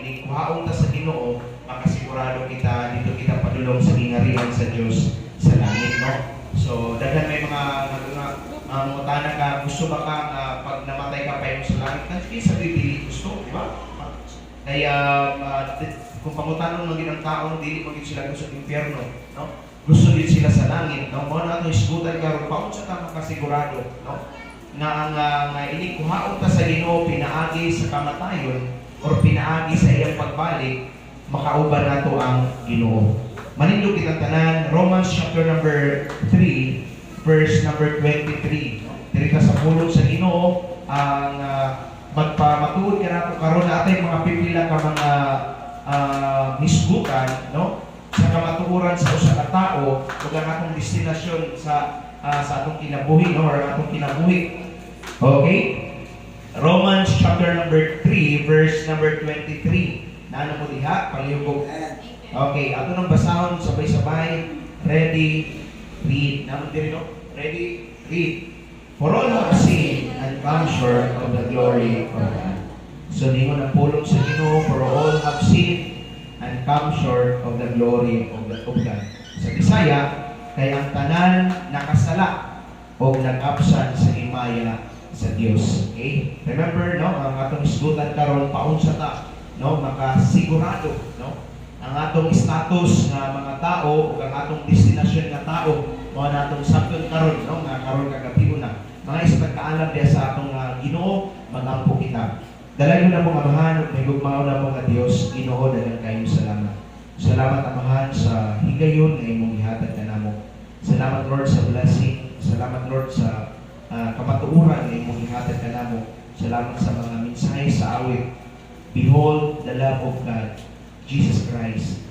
ini kuhaon ta sa Ginoo, makasigurado kita dito kita padulong sa gingarihan sa Dios sa langit, no? So daghan may mga mangutana ka, gusto ba ka pag namatay ka pa yung sa langit, kasi sa bibili gusto, di ba? Kaya kung pangutanon ng ginang taon, dili maging sila gusto sa impyerno, no? Gusto din sila sa langit, no? Mo na itong isgutan karon paun sa tama kasigurado, no? Na ang ini kuhaon ta sa Ginoo pinaagi sa kamatayon or pinaagi sa iyang pagbalik, makauban nato ang Ginoo. Manindog kitang tanan, Romans chapter number 3, verse number 23. Diri sa pulong sa Ginoo ang magpamatuod ka nato karon natay mga pipila ka mga hisgutan, no? Sa kamatuoran sa usa ka tawo ug ang atong destinasyon sa atong kinabuhi, no? Or atong kinabuhi. Okay? Romans chapter number 3, verse number 23. Naano mo diha? Palihugog. Okay, ato nang basahon sabay-sabay. Ready, read. Naman diri, no? Ready, read. For all have sinned and come short of the glory of God. So, ningon ang pulong sa Ginoo, for all have sinned and come short of the glory of God. Sa Bisaya, kay ang tanan nakasala o nag-absent sa himaya sa Dios. Okay? Remember, no? Ang atong isgutan karon paun sa ta, no? Makasigurado, no? Ang atong status nga mga tao o ang atong destinasyon nga tao mo na atong sabton karon, no? Nga karon kagabi na. Mga isipagkaalam diya sa atong Ginoo, magampo kita. Dalayo na mong amahan, may gugmao na mong Dios, Ginoo, dalang kayo salamat. Salamat amahan sa higayon na imong gihatag kanamo. Salamat Lord sa blessing. Salamat Lord sa kamatuoran na imong gihatag kanamo. Salamat sa mga mensahe sa awit. Behold the love of God, Jesus Christ,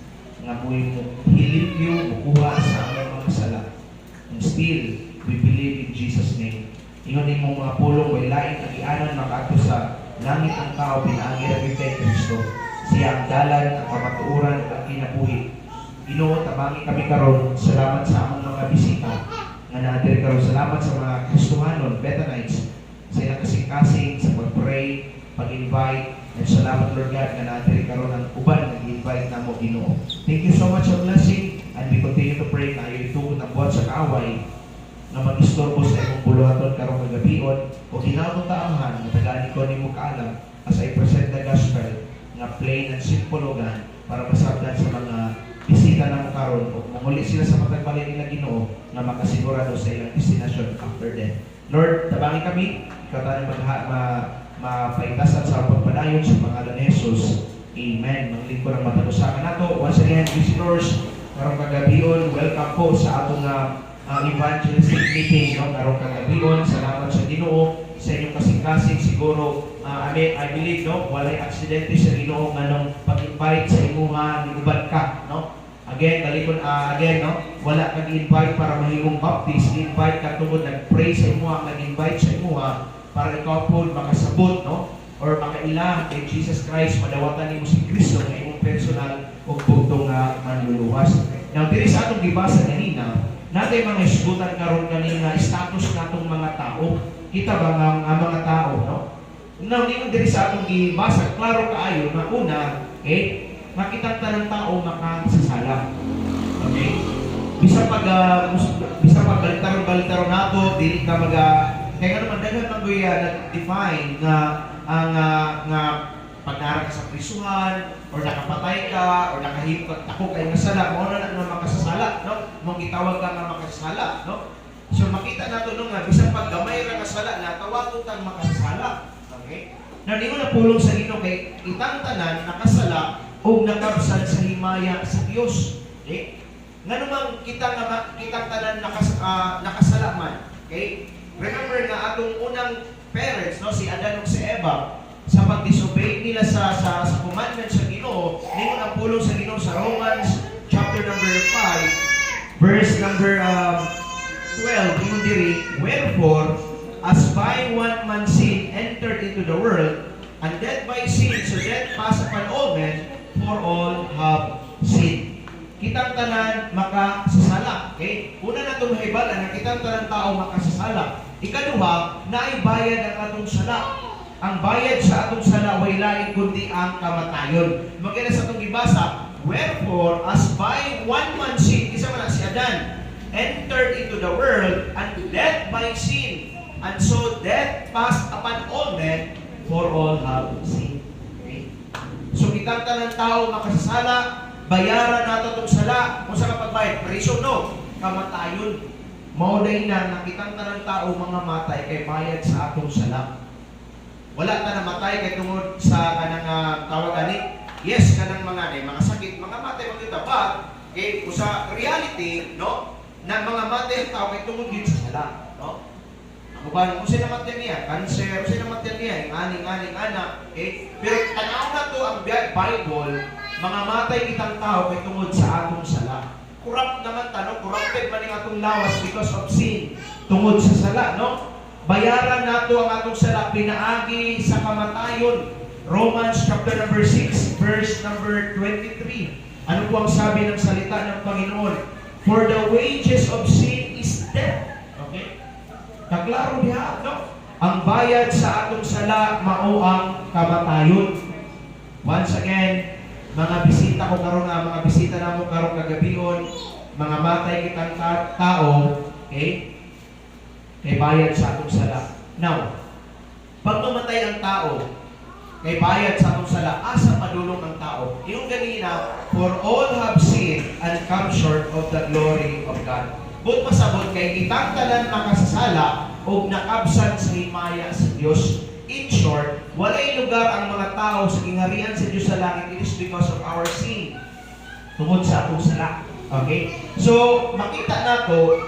nga mo'y hilipyo, mukuha sa aming mga sala. And still, we believe in Jesus' name. Ingon imong mga pulong, way laing kagianan makato sa langit ang tao, pinaagi na kay Kristo. Siya ang dalan, ang kamatuoran, at kinabuhi. Ginoo, tabangi kami karon. Salamat sa among mga bisita nga naadir karon. Salamat sa mga Kristohanon, Bethanites, sa ilang kasing-kasing, sa pag-pray, pag-invite. And salamat Lord God nga naadir karon ang uban nag-invite na mo, Ginoo. Thank you so much for blessing, and we continue to pray na iyo itugod ang buwan sa kaaway na mag-istorbo sa imong buluhaton karong kagabion o ginawang taamahan na tagaan ko ni mo kaalam as I present the gospel nga plain and simple ogan para masabdan sa mga bisita na mo karon o mamuli sila sa matagbalay nila Ginoo na makasigurado sa ilang destination after death. Lord, tabangin kami, ikaw tayo mapaitasan sa pagpadayon sa pangalan ni Jesus. Amen. Manglingkod ang matalusakan nato. Once again, visitors, karong kagabion, welcome po sa atong evangelistic meeting, no? Karong kagabion, salamat sa Ginoo sa inyong kasing-kasing. Siguro, I believe, no? Walay aksidente sa Ginoo nga nung pag-invite sa imuha, niubad ka, no? Again, no? Wala kag-invite para mahimong baptist, invite ka tungod nag-pray sa imuha, nag-invite sa imuha para ikaw po makasabot, no? Or makailang kay Jesus Christ, madawatan ni mo si Kristo na imong personal o bugtong manluluwas. Now, diri sa atong gibasa kanina, natay mga isgutan karon kanina status natong mga tao. Kita ba nga mga tao, no? Now, diri sa atong gibasa, klaro kaayo na una, okay? Makita tanang tao makasasala. Okay? Bisa pag balitaron nato, dili ka kaya nga naman dahil nag-define na ang pag-aaral ka sa prisuhan, or nakapatay ka, or nakahipag ako kayo nasala, mo na makasasala, no? Mong gitawag ka nga makasasala, no? So makita nato no nga, bisang paggamay ra nga sala, natawag kang makasasala. Okay? Na di mo na pulong sa Ginoo kay itang tanan nakasala o nakabsad sa himaya sa Dios. Okay? Nga naman kitang tanan nakasala man. Okay? Remember na atong unang parents, no, si Adan ug si Eva, sa pag-disobey nila sa commandment sa Ginoo, ningon ang pulong sa Ginoo sa Romans chapter number 5, verse number 12, ingon diri, wherefore as by one man sin entered into the world, and death by sin, so death passed upon all men, for all have sinned. Kitang tanan makasasala. Okay? Una na itong mahibalan na kitang tanan tao makasasala. Ikaduha, naibayad ang atong sala. ang bayad sa atong sala way lain kundi ang kamatayon. Magkaya sa atong gibasa, wherefore as by one man sin, isa man si Adan, entered into the world, and death by sin, and so death passed upon all men, for all have sinned. Okay? So kitang tanang tao makasasala, bayaran nato itong sala, kung sa kapagbayad, priso no, kamatayon. Mauday na nakitang tanang tao mga matay kay bayad sa atong sala. Wala ta namatay kay tungod sa kanang tawag ani. Yes, kanang mga sakit, mga matay magkita ba? Okay, sa reality, no? Na mga matay ang tao kay tungod gid sa sala, no? Kung sino namatay niya, cancer, kung sino namatay niya, aning anak, okay? Pero tanaw na to ang Bible, mga matay kitang tao kay tungod sa atong sala. Corrupt naman tanong, corrupted man ang atong lawas because of sin, tungod sa sala, no? Bayaran nato ang atong sala, pinaagi sa kamatayon. Romans chapter number 6, verse number 23. Ano po ang sabi ng salita ng Panginoon? For the wages of sin is death. Okay? Kaklaro diha, no? Ang bayad sa atong sala, mao ang kamatayon. Once again, mga bisita ko karon mga bisita namo karon kagabion, mga matay kitang tao, okay? Kay bayad sa atong sala. Now, pag mamatay ang tao, kay bayad sa atong sala, asa padulong ang tao? Yung ganina, for all have sinned and come short of the glory of God. But pasabot kay kitang tanan makasasala o nakabsan sa himaya sa Dios. In short, walay lugar ang mga tao sa kingharian sa Diyos sa langit. It is because of our sin. Tungod sa atong sala. Okay? So, makita nato,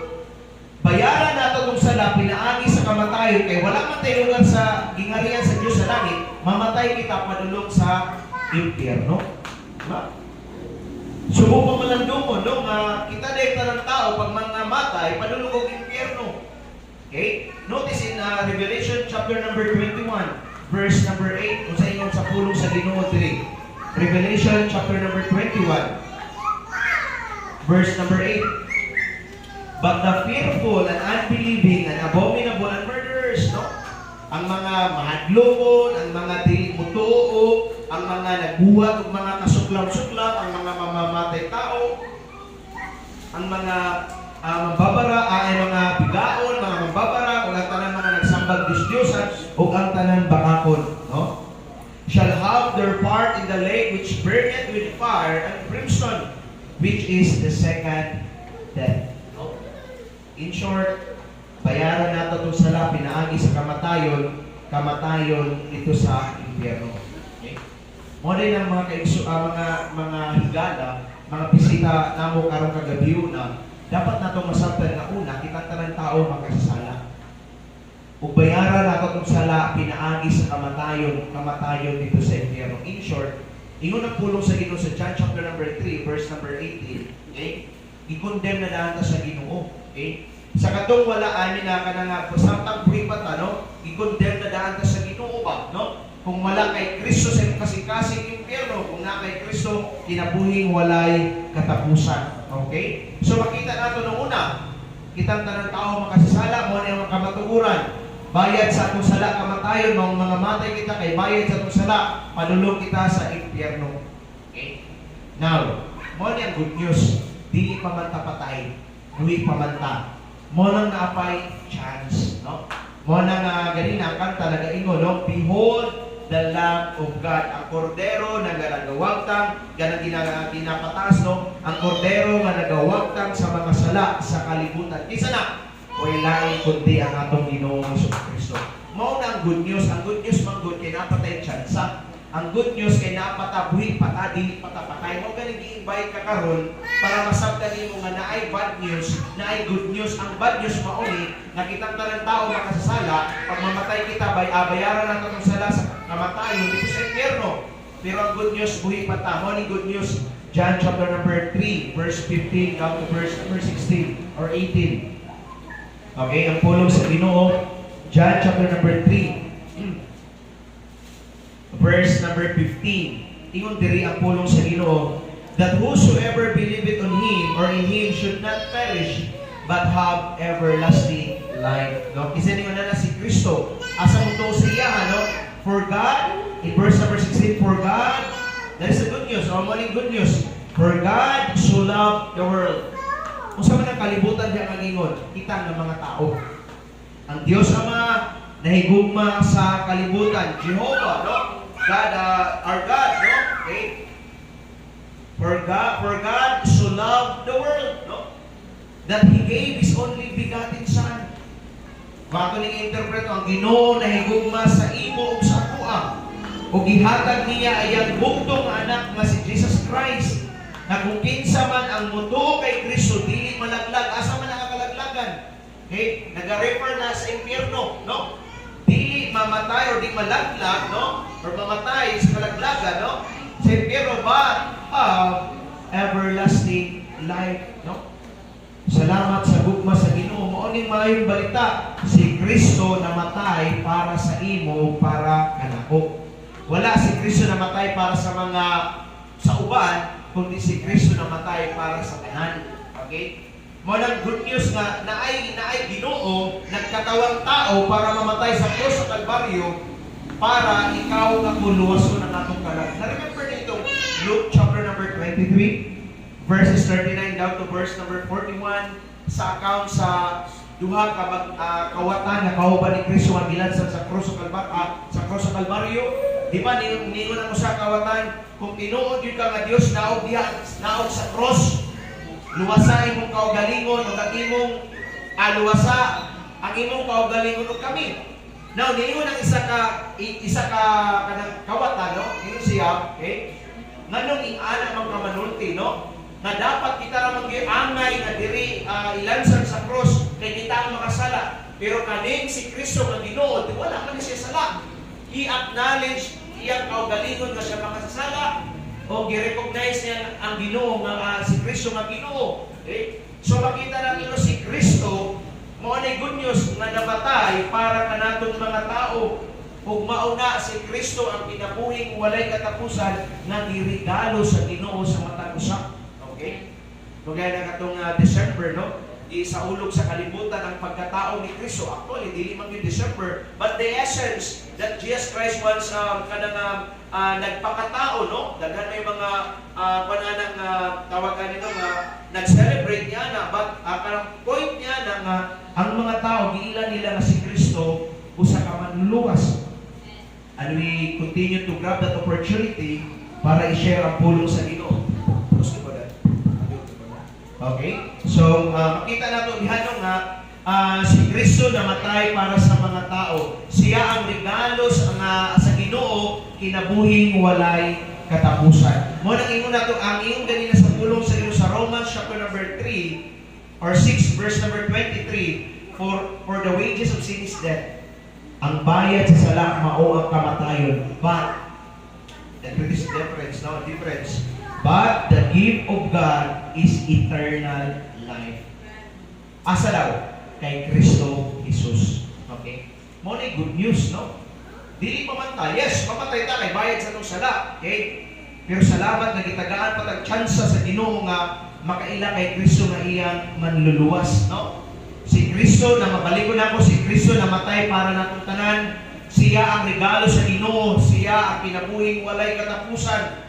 bayaran nato itong sala, pinaagi sa kamatayon, kay wala man tayo lugar sa kingharian sa Diyos sa langit, mamatay kita padulong sa impyerno. Diba? Subo pa malandong mo, no? Kita dahil ng tao, pag mga matay, padulong ang impyerno. Okay? Notice in Revelation chapter number 21, verse number 8, kung sa inyong sa pulong sa Ginoo diri. Revelation chapter number 21, verse number 8. But the fearful and unbelieving and abominable and murderers, no? Ang mga mahadlokon, ang mga dili mutuo, ang mga nagbuhat og mga kasuklam-suklam, ang mga mamamatay tao, ang mga mambabara, ay mga bigaon, mga mambabara, o ang tanan mga nagsambag Diyos-Diyosan, o ang tanan bakakon, no? Shall have their part in the lake which burneth with fire and brimstone, which is the second death. No? In short, bayaran nato itong sala, pinaagi sa kamatayon, kamatayon ito sa impyerno. Okay? Mo din ang mga mga higala, mga bisita namo karong kagabiyo na dapat natong masabtan nga una, kitang tanang tao makasasala. Ug bayaran nato itong sala, pinaagi sa kamatayon, kamatayon dito sa impyerno. In short, ingon ang pulong sa Ginoo sa John chapter number 3, verse number 18. Okay? I-condemn na natin sa Ginoo. Okay? Sa katong wala ani na kanang samtang buhi pa ta, no? I-condemn na daan ta sa Ginoo ba, no? Kung wala kay Kristo sa kasing-kasing impyerno, kung na kay Kristo kinabuhing walay katapusan. Okay? So makita nato nung una, kitang tanang tao makasasala mo na yung kamatuguran. Bayad sa atong sala kamatayon, mga matay kita kay bayad sa atong sala, padulong kita sa impyerno. Okay? Now, mo ni ang good news, dili pa man ta patay, buhi pa man ta. Mo nang naapay chance, no? Mo nang ganina ang kanta nagaingon, no? Behold the Lamb of God, ang kordero na nagawagtang, ganang ginapataas, no? Ang kordero na nagawagtang sa mga sala sa kalibutan. Kisa na, way lain kundi ang atong Ginoong Kristo. Mao na ang good news. Ang good news man good kay napatay tsansa. Ang good news kay napatabuhi pata dili patapatay. Mo ganing gi-invite ka karon para masabtan nimo nga naay bad news, naay good news. Ang bad news mao ni nakitang tanang tao makasasala, pag mamatay kita bayaran nato ang sala sa kamatayon dito sa impyerno. Pero ang good news buhi pata. Mo ni good news John chapter number 3 verse 15 down to verse number 16 or 18. Okay, ang pulong sa Ginoo, John chapter number 3, verse number 15. Ingon diri ang pulong sa Ginoo, that whosoever believeth on Him or in Him should not perish, but have everlasting life. No? Isa ningon na si Kristo, asa mo to sa iya, no? For God, in verse number 16, for God, that is the good news, or morning good news. For God so loved the world. Kung saan man ang kalibutan diya ang ingon, kita ng mga tao. Ang Diyos Ama, nahigugma sa kalibutan. Jehovah, no? God, our God, no? Okay? For God so loved the world, no? That He gave His only begotten Son. Bago ning interpreto, ang Ginoo nahigugma sa imo ug sa atua. Ug gihatag niya ay ang bugtong nga anak nga si Jesus Christ. Na kung kinsa man ang muto kay Kristo dili malaglag, asa man ang kalaglagan? Okay? Nag-refer na sa impyerno, no? Dili mamatay or di malaglag, no? Or mamatay sa kalaglagan, no? Sa impyerno, but everlasting life, no? Salamat sa gugma sa Ginoo. Maoning maayong balita, si Kristo namatay para sa imo, para kanako. Wala si Kristo namatay para sa mga sa uban, kundi si Kristo namatay para sa tanan. Okay? Maolang good news nga naay Ginoo nagkatawang tao para mamatay sa krus sa Kalbaryo para ikaw nga luwason ang atong kalag. Na-remember nito Luke chapter number 23 verses 39 down to verse number 41 sa account sa duha ka kawatan nga kauban ni Kristo ang gilansang sa krus sa Kalbaryo. Di ba ningon ang usa kawatan kung tinuod yun ka nga Dios naog sa krus, luwasa imong kaugalingon ug ang imong luwasa ang imong kaugalingon ug kami. Now ningon ang isa ka kanang kawatan, no? Ingon siya, okay? Nganong ing-ana man ka manulti, no? Na dapat kita ra mag-angay nga diri ilansan sa cross kay kita ang makasala. Pero kaning si Kristo nga Ginoo, wala man siya sala. He acknowledge iyang kaugalingon nga siya makasala o gi-recognize niya ang Ginoo nga si Kristo nga Ginoo. Okay? So makita natin si Kristo mao na good news nga namatay para kanatong mga tao. Ug mauna si Kristo ang kinabuhing walay katapusan nga giregalo sa Ginoo sa matag usa. Okay? Kagaya na katong December, no? Sa ulog sa kalibutan ang pagkatao ni Kristo. Actually, dili man yung December, but the essence that Jesus Christ wants nagpakatao, no? Daghan may mga pananang tawagan nito nga nag-celebrate niya na, but ang point niya na nga ang mga tao giila nila na si Kristo usa ka manluluwas. And we continue to grab that opportunity para i-share ang pulong sa Ginoo. Okay? So, makita nato dihanong nga si Kristo namatay para sa mga tao. Siya ang regalo sa Ginoo kinabuhing walay katapusan. Mo nang ingon nato ang iyong ganina sa pulong sa Ginoo sa Romans chapter number 3 or 6 verse number 23, for the wages of sin is death. Ang bayad sa sala mao ang kamatayon. But there is difference. But the gift of God is eternal life. Asa daw? Kay Kristo Jesus. Okay? Mo na good news, no? Dili pamatay. Yes, pamatay ta kay bayad sa itong sala. Okay? Pero salamat na gitagaan patag tsansa sa Ginoo nga makaila kay Kristo nga iyang manluluwas, no? Si Kristo na mabalikon ako, si Kristo na matay para natong tanan. Siya ang regalo sa Ginoo, siya ang kinabuhing walay katapusan.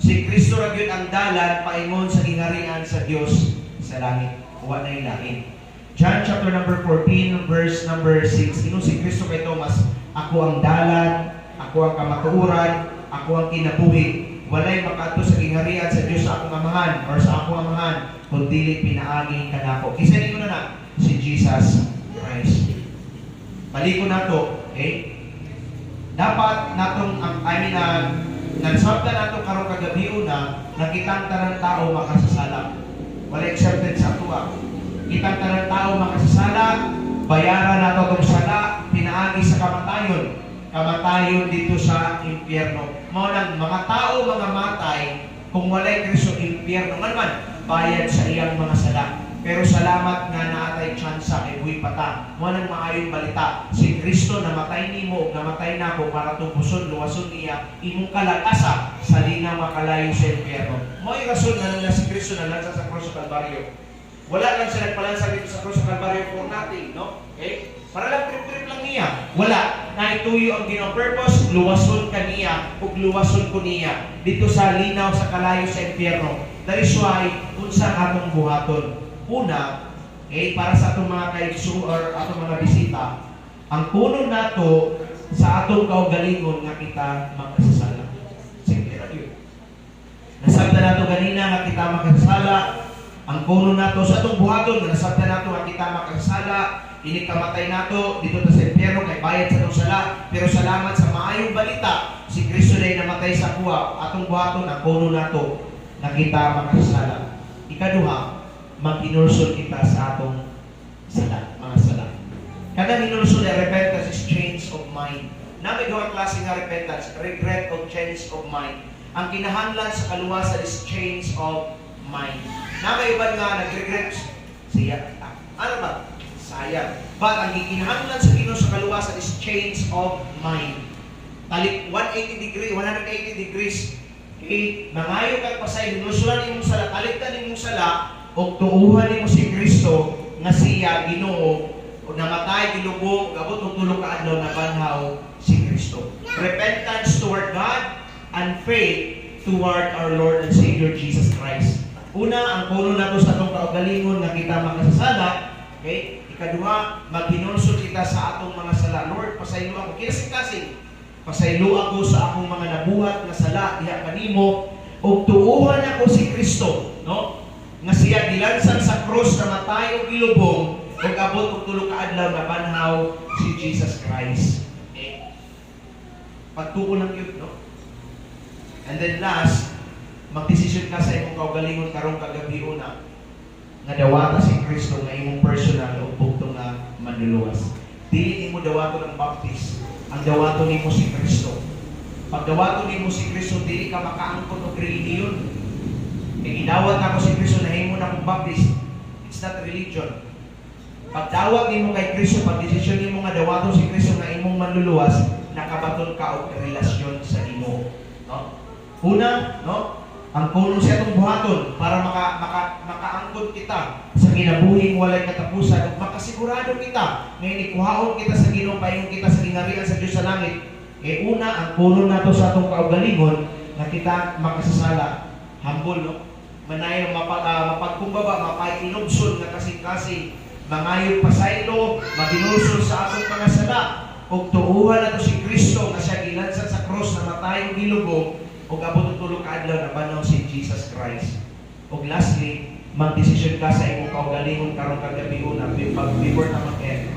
Si Kristo ra gyud ang dalan paingon sa gingarian sa Dios sa langit. Wa na ilahin. John chapter number 14 verse number 6. Ingon si Kristo kay Thomas, ako ang dalan, ako ang kamatuoran, ako ang kinabuhi. Walay makaadto sa gingarian sa Dios sa akong amahan or sa akong amahan kun dili pinaagi kanako. Kisa ninyo na si Jesus Christ. Baliko nato, okay? Dapat natong nagsabda nato karong kagabi una nakitang tanang tao makasasala. Wala accepted sa atua. Kitang tanang tao makasasala, bayaran nato tong sala, pinaagi sa kamatayon. Kamatayon dito sa impyerno. Mao nang mga tao mga matay kung walay Kristo impyerno man bayad sa iyang mga sala. Pero salamat nga naatay tsansa kay buhi pata. Mo nang maayong balita. Si Kristo namatay nimo, namatay nako para tubuson luwason niya imong kalagasa sa linaw makalayo sa impyerno. Mo yung rason nga si Kristo nalansa sa krus sa Kalbaryo. Wala lang siya nagpalansa dito sa krus sa Kalbaryo for nothing, no? Okay? Para lang trip-trip lang niya. Wala. Naituyo ang Ginoo purpose, luwason ka niya, ug luwason ko niya. Dito sa linaw, sa kalayo, sa impyerno. That is why, unsa atong buhaton. Una, para sa atong mga kaigsu or atong mga bisita, ang kuno nato sa atong kaugalingon nga kita makasasala. Simple ra yun. Nasabta nato ganina nga kita makasasala. Ang kuno nato sa atong buhaton, nasabta nato nga kita makasasala. Inikamatay nato dito sa impyerno kay bayad sa atong sala. Pero salamat sa maayong balita, si Kristo na namatay sa kuha. Atong buhaton, ang kuno nato nga kita makasasala. Ikaduha, mag-inulsol kita sa atong sala, mga sala. Kada inulsol na repentance is change of mind. Namin gawang klase nga repentance, regret of change of mind. Ang kinahanglan sa kaluwasan is change of mind. Namin iban nga nag-regret siya. Ano ba? Sayang. But ang kinahanglan sa Ginoo sa kaluwasan is change of mind. Talik 180 degrees. Okay, mangayo kag pasay inusulan imong sala, talikdan imong sala og tuuhan nimo si Kristo nga siya Ginoo o namatay gilubong gabot og tulo ka adlaw na banhaw si Kristo. Repentance toward God and faith toward our Lord and Savior Jesus Christ. Una, ang puno nato sa atong kaugalingon nga kita makasasala, okay? Ikaduha, maghinulsol kita sa atong mga sala. Lord, pasaylo ako kinasing-kasing. Pasaylo ako sa akong mga nabuhat na sala diha kanimo ug tuuhan ako si Kristo, no? Nga siya gilansan sa krus na matay og gilubong ug abot og tulo ka adlaw na banhaw si Jesus Christ. Okay? Pagtuo lang yun, no? And then last, magdesisyon ka sa imong kaugalingon karong kagabi una nga dawata si Kristo nga imong personal o bugtong nga manluluwas. Dili nimo dawaton ang baptist, ang dawaton nimo si Kristo. Pag dawaton nimo si Kristo, dili ka makaangkon og relihiyon. Kay gidawat ako si Kristo na himo na kong baptist. It's not religion. Pag dawat nimo kay Kristo, pag desisyon nimo nga dawaton si Kristo nga imong manluluwas, nakabaton ka og relasyon sa Ginoo, no? Una, no? Ang kuno siya itong buhaton para makaangkon kita sa kinabuhing walay katapusan at makasigurado kita ngayon ikuhaon kita sa Ginoo paingon kita sa gingarihan sa Dios sa langit. Una, ang kuno nato sa atong kaugalingon na kita makasasala. Humble, no? Manayon mapagkumbaba, mapaiinobson nga kasing-kasing, mangayong pasaylo, maginulsol sa atong mga sala, ug tuuhan nato si Kristo nga siya gilansan sa cross na matay ug gilubong ug abot og tulo ka adlaw na banhaw si Jesus Christ. Ug lastly, magdesisyon ka sa imong kaugalingon karong kagabi una before na mag-end.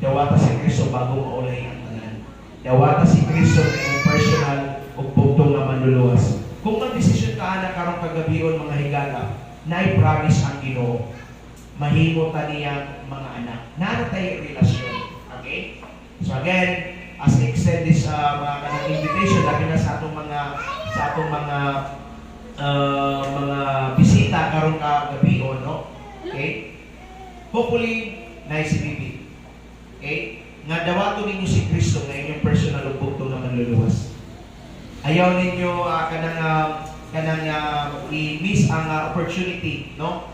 Dawata si Kristo bago maulay ang tanan. Dawata si Kristo nga imong personal ug bugtong nga manluluwas. Kung magdesisyon ka na karong kagabion mga higala, naay promise ang Ginoo. Mahimo ta niyang mga anak. Naana tayo relasyon. Okay? So again, as I extend this mga kanang invitation labi na sa atong mga mga bisita karong kagabion, no? Okay? Hopefully na si Bibi. Okay? Nga dawato ninyo si Kristo nga inyong personal ug bugtong nga manluluwas. Ayaw ninyo kanang i-miss ang opportunity, no?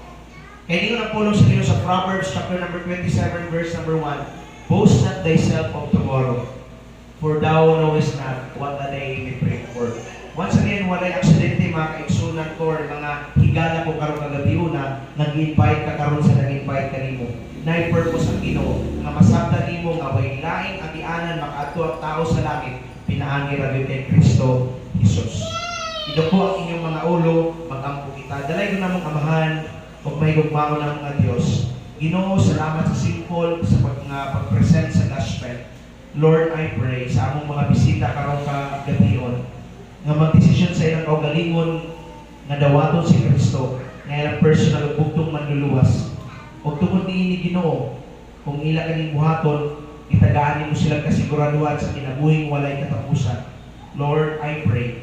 Kaya ninyo napulong sa Ginoo sa Proverbs chapter number 27 verse number 1. Boast not thyself of tomorrow, for thou knowest not what a day may bring forth. Once again, walay aksidente mga kaigsunan ko or mga higala ko karong kagabi una, nag-invite ka karon sa nag-invite kanimo. Nay purpose ang Ginoo nga masabtan nimo nga way laing agianan makaadto ang tao sa langit pinaagi ra kay Kristo Jesus. Idako ang inyong mga ulo, magampo kita. Dalay ko namong amahan ug may gugmaon ng mga Dios. Ginoo, salamat sa simple sa pag-present sa gospel. Lord, I pray sa among mga bisita karong kagabion nga magdesisyon sa ilang kaugalingon nga dawaton si Kristo nga ilang personal ug bugtong manluluwas. Ug tungod niini Ginoo, kung ila kaning buhaton, itagaan nimo silang kasiguraduhan sa kinabuhing walay katapusan. Lord, I pray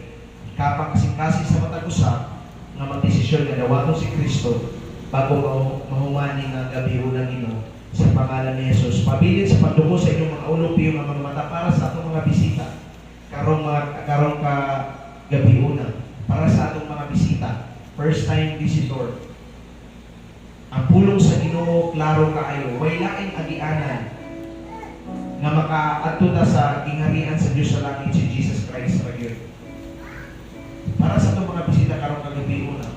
kapag kasing-kasing sa matag usa nga magdesisyon nga dawaton si Kristo bago mahumani nga gabi unang Ginoo sa pangalan ni Jesus. Pabilin sa pagdumo sa inyong mga ulo piyo nga mga mata para sa atong mga bisita karong ka gabi una para sa atong mga bisita, first time visitor. Ang pulong sa Ginoo klaro kaayo, way laing agianan nga makaadto ta sa gingharian sa Dios sa langit si Jesus Christ ra gyud. Para sa itong mga bisita karong kagabi una,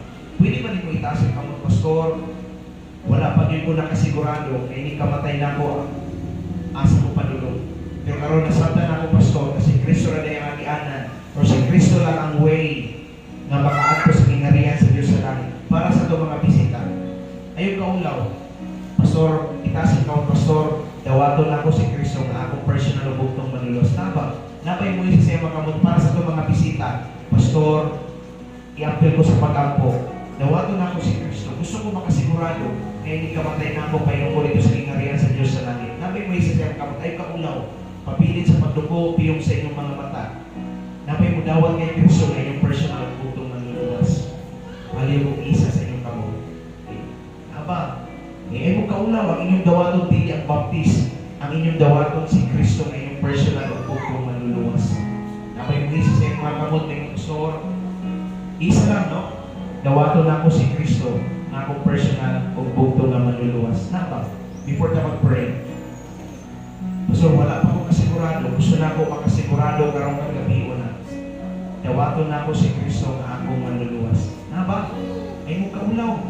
pwede ba nimo itaas ang kamot, pastor? Wala pa gyud ko nakasigurado kay ni kamatay na ko asa ko padulong. Pero karon nasabtan ako, pastor, kasi Kristo ra day ang agianan or si Kristo lang ang way nga makaadto sa gingharian sa Dios sa langit. Para sa itong mga bisita, ayaw ka ulaw, pastor, itaas ang kamot, pastor, dawaton ako si Kristo nga akong personal bugtong manlulos. Napay mo isa sa makamot para sa itong mga bisita, pastor, i-appeal ko sa pag-ampo. Dawaton ako si Kristo. Gusto ko makasigurado na hindi kamatay na ako payong ito sa gingharian sa Diyos sa langit. Napay mo isa sa makamot, ay kaulaw, papilit sa pagdugo, piyong sa inyong mga mata. Napay mo dawat kay Kristo na inyong personal bugtong manlulos. Aliw kong isa sa inyong kamot. Aba, ay mo kaulaw, ang inyong dawaton dili ang baptis. Ang inyong dawaton si Kristo na inyong personal bugtong manluluwas. Napay mo isa sa inyong mga kamot na inyong pastor. Isa lang, no? Dawaton ako si Kristo na akong personal bugtong na manluluwas. Napa? Before na mag-pray. So, wala pa akong kasigurado. Gusto na ako makasigurado karong kagabi na. Dawaton na ako si Kristo na akong manluluwas. Napa? Ay mo kaulaw.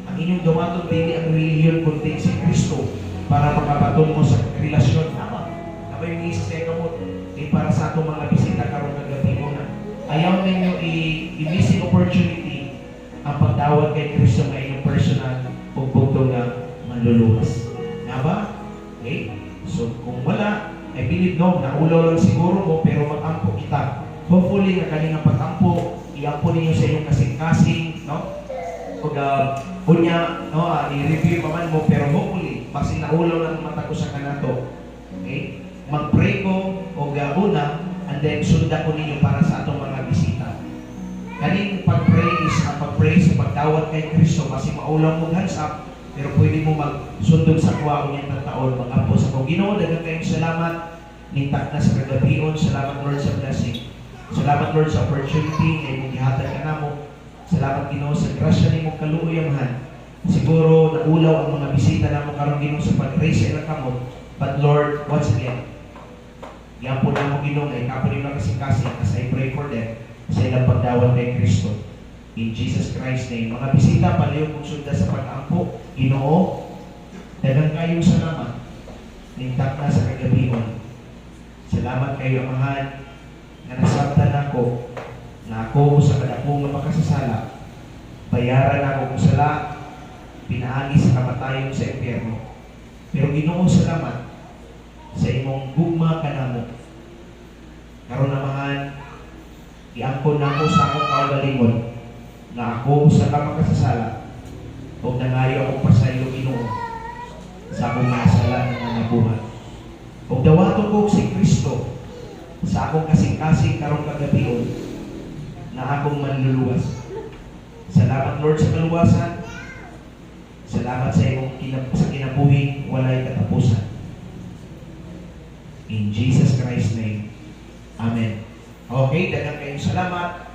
Ang inyong dawaton dili ang relihiyon kundi si Kristo para makabaton mo sa relasyon. Napa? Napa yung isa sa kamot? Para sa atong mga bisita karong kagabi na. Ayaw ninyo i-missing opportunity ang pagdawat kay Kristo na inyong personal o bugtong na manluluwas. Nga ba? Okay? So, kung wala, I believe no, naulaw lang siguro mo, pero mag-ampo kita. Hopefully, nga kaningang pag-ampo, i-ampo ninyo sa inyong kasing-kasing, no? Unya, no, i-review pa man mo, pero hopefully, basi naulaw lang mata ko sa kanato. Okay? Mag-pray ko, o una, and then sundan ko ninyo para sa atong mga bisita. Kaning pag-pray is ang pag-pray sa pagdawat kay Kristo kasi maulaw mong hands up, pero pwede mo magsundog sa kuwaon niyang taon, mag-ampo sa kong Ginoo. Daghang kayong salamat, nintak na sa kagabion. Salamat Lord sa blessing. Salamat Lord sa opportunity na imong gihatag ka namo. Salamat Ginoo sa grasya nimong kaluoy-amahan. Siguro naulaw ang mga bisita namo karon Ginoo sa pag-pray sa ilang kamot. But Lord, once again, yan po na mo Ginoo ay kapunin na kasing-kasing as I pray for them sa ilang pagdawat kay Kristo. In Jesus Christ's name. Mga bisita, palayo kong sunda sa pag-ampo. Ginoo, daghang kayong salamat. Nintak na sa kagabion. Salamat kayo, Amahan, na nasabtan ako na ako sa kadakong na makasasala. Bayaran ako kung sala, pinaagi sa kamatayon sa impyerno. Pero Ginoo, salamat sa imong gugma ka namo. Karon Amahan, iangkon na ako sa akong kaugalingon na ako sa kamakasasala o nangayo akong pasaylo Ginoo sa akong masala na nabuhat. O dawaton ko si Kristo sa akong kasing-kasing karong kagabion na akong manluluwas. Salamat Lord sa kaluwasan. Salamat sa imong sa kinabuhi walay katapusan. In Jesus Christ's name. Amen. Okay, daghang kayong salamat.